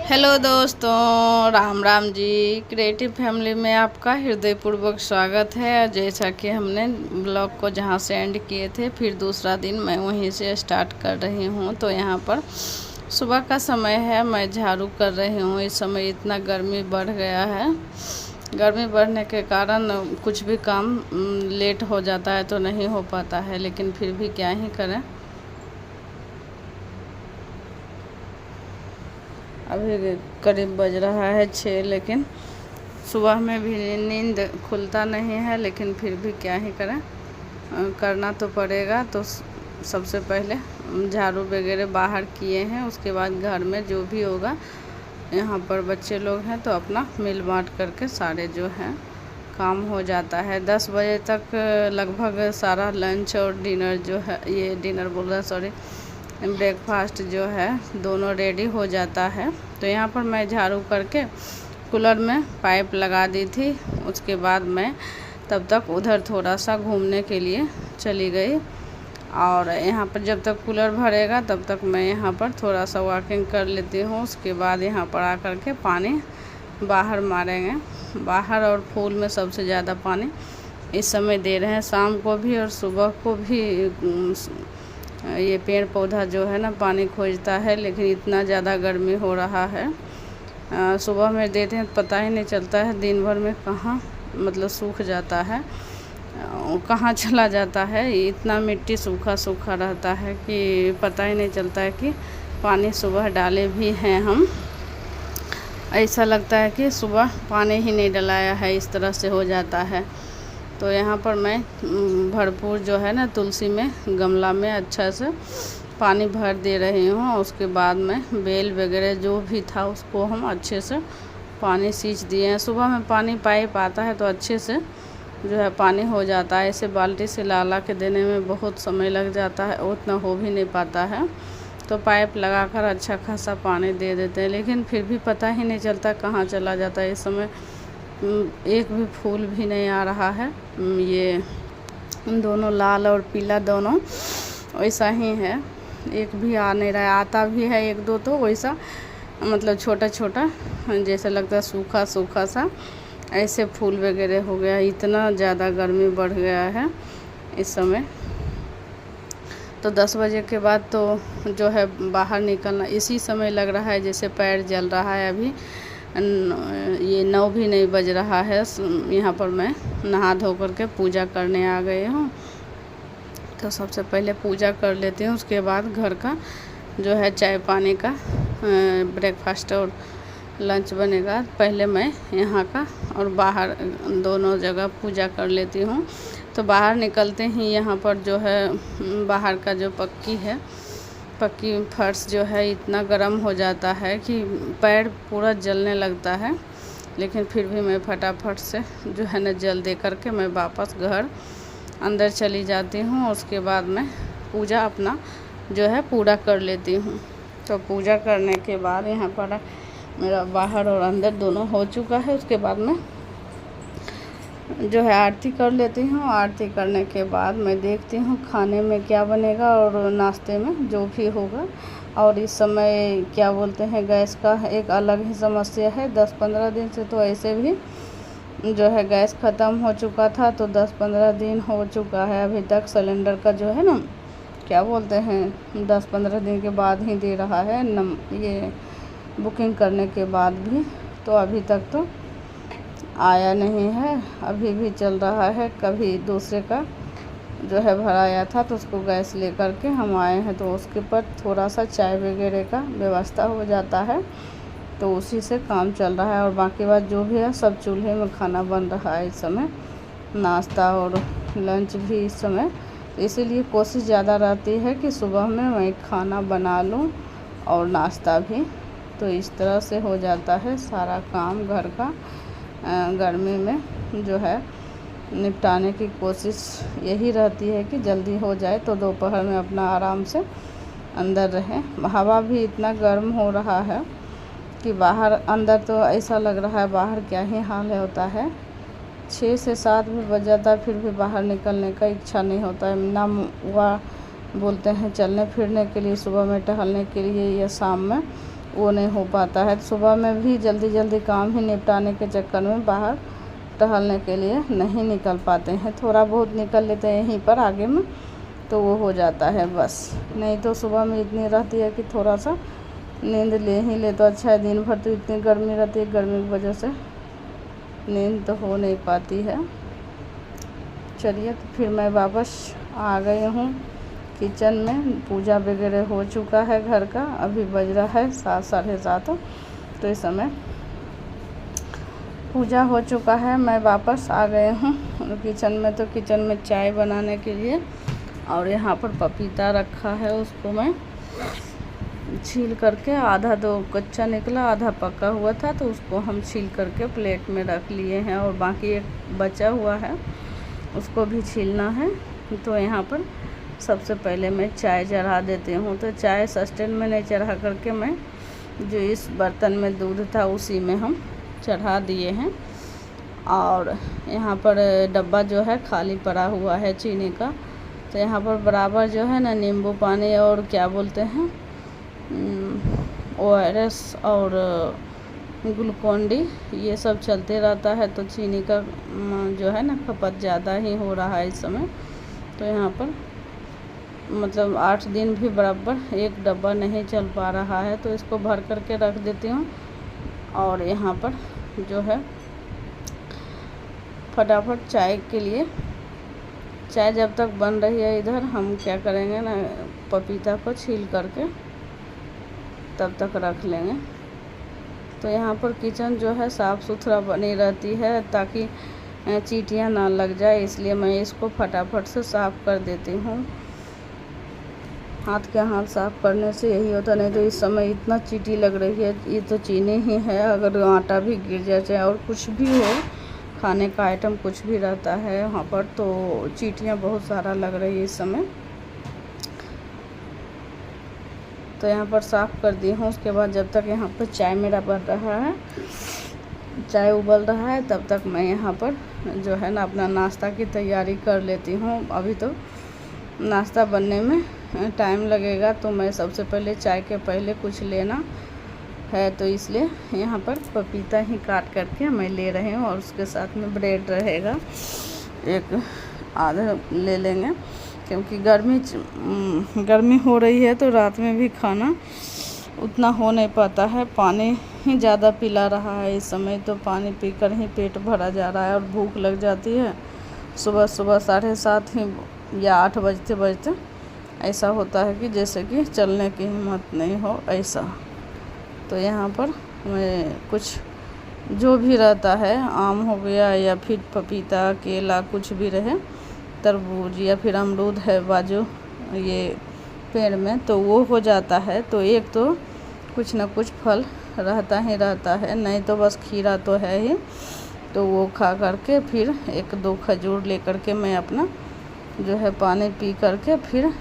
Hello दोस्तों, Ram Ram ji. Creative family में आपका हृदयपूर्वक स्वागत है। जैसा कि हमने ब्लॉग को जहां से एंड किए थे, फिर दूसरा दिन मैं वहीं से स्टार्ट कर रही हूं। तो यहां पर सुबह का समय है, मैं झाड़ू कर रही हूं। इस समय इतना गर्मी बढ़ गया है। गर्मी बढ़ने के कारण कुछ भी काम लेट हो जाता है तो नहीं हो पाता है, लेकिन फिर भी क्या ही करें। अभी करीब बज रहा है 6, लेकिन सुबह में भी नींद खुलता नहीं है, लेकिन फिर भी क्या ही करें, करना तो पड़ेगा। तो सबसे पहले झाड़ू वगैरह बाहर किए हैं, उसके बाद घर में जो भी होगा, यहाँ पर बच्चे लोग हैं तो अपना मिल बाँट करके सारे जो हैं काम हो जाता है। 10 बजे तक लगभग सारा लंच और डिनर जो है, ये डिनर बोल रहा सॉरी, ब्रेकफास्ट जो है दोनों रेडी हो जाता है। तो यहाँ पर मैं झाड़ू करके कूलर में पाइप लगा दी थी। उसके बाद मैं तब तक उधर थोड़ा सा घूमने के लिए चली गई, और यहाँ पर जब तक कूलर भरेगा तब तक मैं यहाँ पर थोड़ा सा वॉकिंग कर लेती हूँ। उसके बाद यहाँ पर आकर के पानी बाहर मारेंगे। बाहर और फूल में सबसे ज़्यादा पानी इस समय दे रहे हैं, शाम को भी और सुबह को भी। ये पेड़ पौधा जो है ना पानी खोजता है, लेकिन इतना ज़्यादा गर्मी हो रहा है। सुबह में देते हैं पता ही नहीं चलता है, दिन भर में कहाँ मतलब सूख जाता है, कहाँ चला जाता है। इतना मिट्टी सूखा सूखा रहता है कि पता ही नहीं चलता है कि पानी सुबह डाले भी हैं हम। ऐसा लगता है कि सुबह पानी ही नहीं डलाया है, इस तरह से हो जाता है। तो यहाँ पर मैं भरपूर जो है ना तुलसी में गमला में अच्छा से पानी भर दे रही हूँ। उसके बाद में बेल वगैरह जो भी था उसको हम अच्छे से पानी सींच दिए हैं। सुबह में पानी पाइप आता है तो अच्छे से जो है पानी हो जाता है। ऐसे बाल्टी से ला के देने में बहुत समय लग जाता है, उतना हो भी नहीं पाता है। तो पाइप लगाकर अच्छा खासा पानी दे देते हैं, लेकिन फिर भी पता ही नहीं चलता कहाँ चला जाता है। इस समय एक भी फूल भी नहीं आ रहा है। ये दोनों लाल और पीला दोनों वैसा ही है, एक भी आ नहीं रहा है। आता भी है एक दो तो वैसा मतलब छोटा छोटा, जैसे लगता है सूखा सूखा सा, ऐसे फूल वगैरह हो गया। इतना ज़्यादा गर्मी बढ़ गया है इस समय। तो 10 बजे के बाद तो जो है बाहर निकलना इसी समय लग रहा है जैसे पैर जल रहा है। अभी ये 9 भी नहीं बज रहा है। यहाँ पर मैं नहा धो करके पूजा करने आ गई हूँ। तो सबसे पहले पूजा कर लेती हूँ, उसके बाद घर का जो है चाय पानी का ब्रेकफास्ट और लंच बनेगा। पहले मैं यहाँ का और बाहर दोनों जगह पूजा कर लेती हूँ। तो बाहर निकलते ही यहाँ पर जो है बाहर का जो पक्की फर्श जो है इतना गर्म हो जाता है कि पैर पूरा जलने लगता है। लेकिन फिर भी मैं फटाफट से जो है न जल दे करके मैं वापस घर अंदर चली जाती हूँ। उसके बाद मैं पूजा अपना जो है पूरा कर लेती हूँ। तो पूजा करने के बाद यहाँ पर मेरा बाहर और अंदर दोनों हो चुका है। उसके बाद मैं जो है आरती कर लेती हूँ। आरती करने के बाद मैं देखती हूँ खाने में क्या बनेगा और नाश्ते में जो भी होगा। और इस समय क्या बोलते हैं, गैस का एक अलग ही समस्या है। 10-15 दिन से तो ऐसे भी जो है गैस ख़त्म हो चुका था, तो 10-15 दिन हो चुका है अभी तक सिलेंडर का जो है ना क्या बोलते हैं 10-15 दिन के बाद ही दे रहा है ये बुकिंग करने के बाद भी। तो अभी तक तो आया नहीं है, अभी भी चल रहा है। कभी दूसरे का जो है भराया था तो उसको गैस लेकर के हम आए हैं, तो उसके पर थोड़ा सा चाय वगैरह का व्यवस्था हो जाता है, तो उसी से काम चल रहा है। और बाकी बात जो भी है सब चूल्हे में खाना बन रहा है इस समय, नाश्ता और लंच भी इस समय। तो इसीलिए कोशिश ज़्यादा रहती है कि सुबह में मैं खाना बना लूँ और नाश्ता भी। तो इस तरह से हो जाता है सारा काम घर का। गर्मी में जो है निपटाने की कोशिश यही रहती है कि जल्दी हो जाए, तो दोपहर में अपना आराम से अंदर रहें। हवा भी इतना गर्म हो रहा है कि बाहर अंदर तो ऐसा लग रहा है बाहर क्या ही हाल है होता है। 6 से 7 भी बज जाता है, फिर भी बाहर निकलने का इच्छा नहीं होता है ना। वह बोलते हैं चलने फिरने के लिए, सुबह में टहलने के लिए या शाम में वो नहीं हो पाता है। सुबह में भी जल्दी जल्दी काम ही निपटाने के चक्कर में बाहर टहलने के लिए नहीं निकल पाते हैं। थोड़ा बहुत निकल लेते हैं यहीं पर आगे में तो वो हो जाता है बस, नहीं तो सुबह में इतनी रहती है कि थोड़ा सा नींद ले ही ले तो अच्छा है। दिन भर तो इतनी गर्मी रहती है, गर्मी की वजह से नींद तो हो नहीं पाती है। चलिए तो फिर मैं वापस आ गई हूँ किचन में। पूजा वगैरह हो चुका है घर का, अभी बज रहा है 7 साढ़े 7। तो इस समय पूजा हो चुका है, मैं वापस आ गए हूँ किचन में। तो किचन में चाय बनाने के लिए, और यहाँ पर पपीता रखा है, उसको मैं छील करके, आधा तो कच्चा निकला आधा पका हुआ था, तो उसको हम छील करके प्लेट में रख लिए हैं। और बाकी एक बचा हुआ है उसको भी छीलना है। तो यहाँ पर सबसे पहले मैं चाय चढ़ा देती हूँ। तो चाय सस्टेन में नहीं चढ़ा करके मैं जो इस बर्तन में दूध था उसी में हम चढ़ा दिए हैं। और यहाँ पर डब्बा जो है खाली पड़ा हुआ है चीनी का। तो यहाँ पर बराबर जो है ना नींबू पानी और क्या बोलते हैं ORS और ग्लूकोन डी ये सब चलते रहता है। तो चीनी का जो है ना खपत ज़्यादा ही हो रहा है इस समय। तो यहाँ पर मतलब 8 दिन भी बराबर एक डब्बा नहीं चल पा रहा है। तो इसको भर करके रख देती हूँ। और यहाँ पर जो है फटाफट चाय के लिए, चाय जब तक बन रही है इधर हम क्या करेंगे ना, पपीता को छील करके तब तक रख लेंगे। तो यहाँ पर किचन जो है साफ़ सुथरा बनी रहती है ताकि चींटियाँ ना लग जाए, इसलिए मैं इसको फटाफट से साफ़ कर देती हूँ। हाथ के हाथ साफ़ करने से यही होता, नहीं तो इस समय इतना चींटी लग रही है। ये तो चीनी ही है, अगर आटा भी गिर जाए चाहे और कुछ भी हो, खाने का आइटम कुछ भी रहता है वहाँ पर, तो चींटियाँ बहुत सारा लग रही है इस समय। तो यहाँ पर साफ़ कर दी हूँ। उसके बाद जब तक यहाँ पर चाय मेरा बन रहा है, चाय उबल रहा है, तब तक मैं यहाँ पर जो है ना अपना नाश्ता की तैयारी कर लेती हूँ। अभी तो नाश्ता बनने में टाइम लगेगा, तो मैं सबसे पहले चाय के पहले कुछ लेना है, तो इसलिए यहाँ पर पपीता ही काट करके मैं ले रही हूँ। और उसके साथ में ब्रेड रहेगा, एक आधा ले लेंगे, क्योंकि गर्मी हो रही है तो रात में भी खाना उतना हो नहीं पाता है। पानी ही ज़्यादा पिला रहा है इस समय, तो पानी पीकर ही पेट भरा जा रहा है और भूख लग जाती है। सुबह 7:30 ही या 8 बजते ऐसा होता है कि जैसे कि चलने की हिम्मत नहीं हो ऐसा। तो यहाँ पर मैं कुछ जो भी रहता है, आम हो गया या फिर पपीता, केला, कुछ भी रहे, तरबूज या फिर अमरूद है बाजू ये पेड़ में, तो वो हो जाता है। तो एक तो कुछ ना कुछ फल रहता ही रहता है, नहीं तो बस खीरा तो है ही। तो वो खा करके फिर 1-2 खजूर ले करके मैं अपना जो है पानी पी करके फिर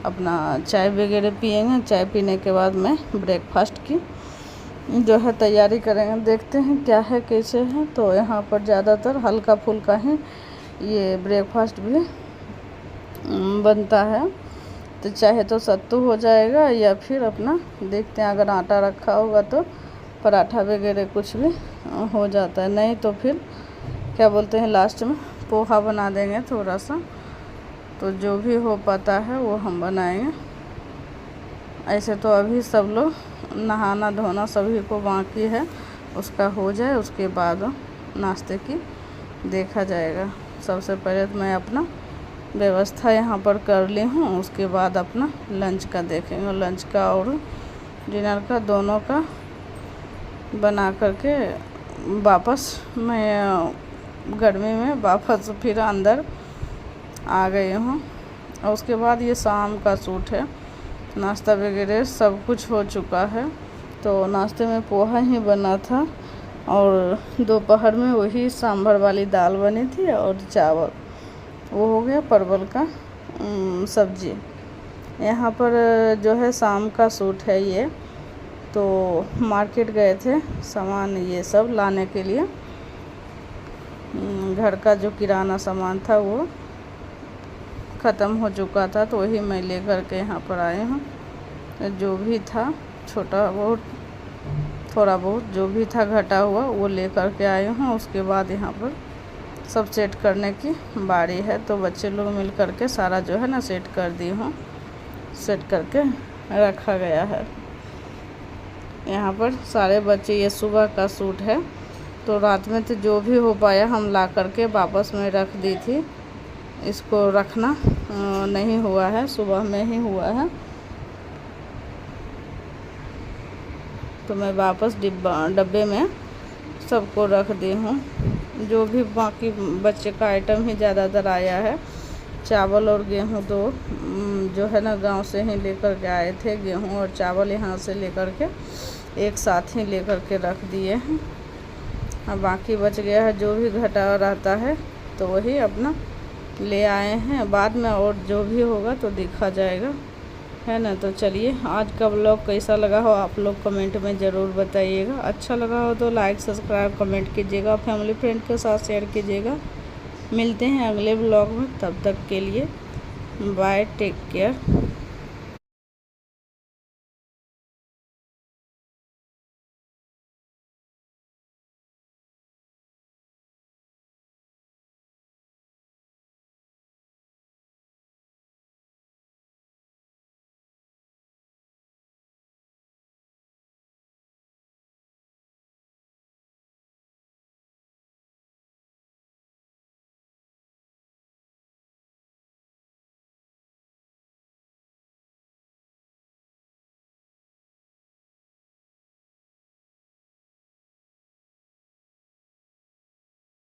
अपना चाय वगैरह पिएंगे। चाय पीने के बाद मैं ब्रेकफास्ट की जो है तैयारी करेंगे, देखते हैं क्या है कैसे है। तो यहाँ पर ज़्यादातर हल्का फुल्का ही ये ब्रेकफास्ट भी बनता है। तो चाहे तो सत्तू हो जाएगा या फिर अपना देखते हैं, अगर आटा रखा होगा तो पराठा वगैरह कुछ भी हो जाता है, नहीं तो फिर क्या बोलते हैं लास्ट में पोहा बना देंगे थोड़ा सा। तो जो भी हो पाता है वो हम बनाएंगे। ऐसे तो अभी सब लोग नहाना धोना सभी को बाकी है, उसका हो जाए उसके बाद नाश्ते की देखा जाएगा। सबसे पहले तो मैं अपना व्यवस्था यहाँ पर कर ली हूँ, उसके बाद अपना लंच का देखेंगे। लंच का और डिनर का दोनों का बना करके वापस मैं गर्मी में वापस फिर अंदर आ गई हूँ। और उसके बाद ये शाम का सूट है, नाश्ता वगैरह सब कुछ हो चुका है। तो नाश्ते में पोहा ही बना था और दोपहर में वही सांभर वाली दाल बनी थी और चावल, वो हो गया परवल का सब्जी। यहाँ पर जो है शाम का सूट है ये। तो मार्केट गए थे सामान ये सब लाने के लिए, घर का जो किराना सामान था वो ख़त्म हो चुका था, तो वही मैं लेकर के यहाँ पर आए हूँ। जो भी था छोटा बहुत थोड़ा बहुत जो भी था घटा हुआ वो लेकर के आई हूँ। उसके बाद यहाँ पर सब सेट करने की बारी है। तो बच्चे लोग मिल कर के सारा जो है ना सेट कर दी हूँ, सेट करके रखा गया है। यहाँ पर सारे बच्चे, ये सुबह का सूट है तो रात में तो जो भी हो पाया हम ला करके वापस में रख दी थी। इसको रखना नहीं हुआ है, सुबह में ही हुआ है तो मैं वापस डब्बे में सबको रख दी हूँ। जो भी बाकी बच्चे का आइटम ही ज़्यादातर आया है। चावल और गेहूँ तो जो है ना गांव से ही लेकर के आए थे। गेहूँ और चावल यहाँ से लेकर के एक साथ ही लेकर के रख दिए हैं। अब बाकी बच गया है, जो भी घटा रहता है तो वही अपना ले आए हैं। बाद में और जो भी होगा तो देखा जाएगा, है ना। तो चलिए, आज का व्लॉग कैसा लगा हो आप लोग कमेंट में ज़रूर बताइएगा। अच्छा लगा हो तो लाइक सब्सक्राइब कमेंट कीजिएगा, फैमिली फ्रेंड के साथ शेयर कीजिएगा। मिलते हैं अगले व्लॉग में, तब तक के लिए बाय, टेक केयर।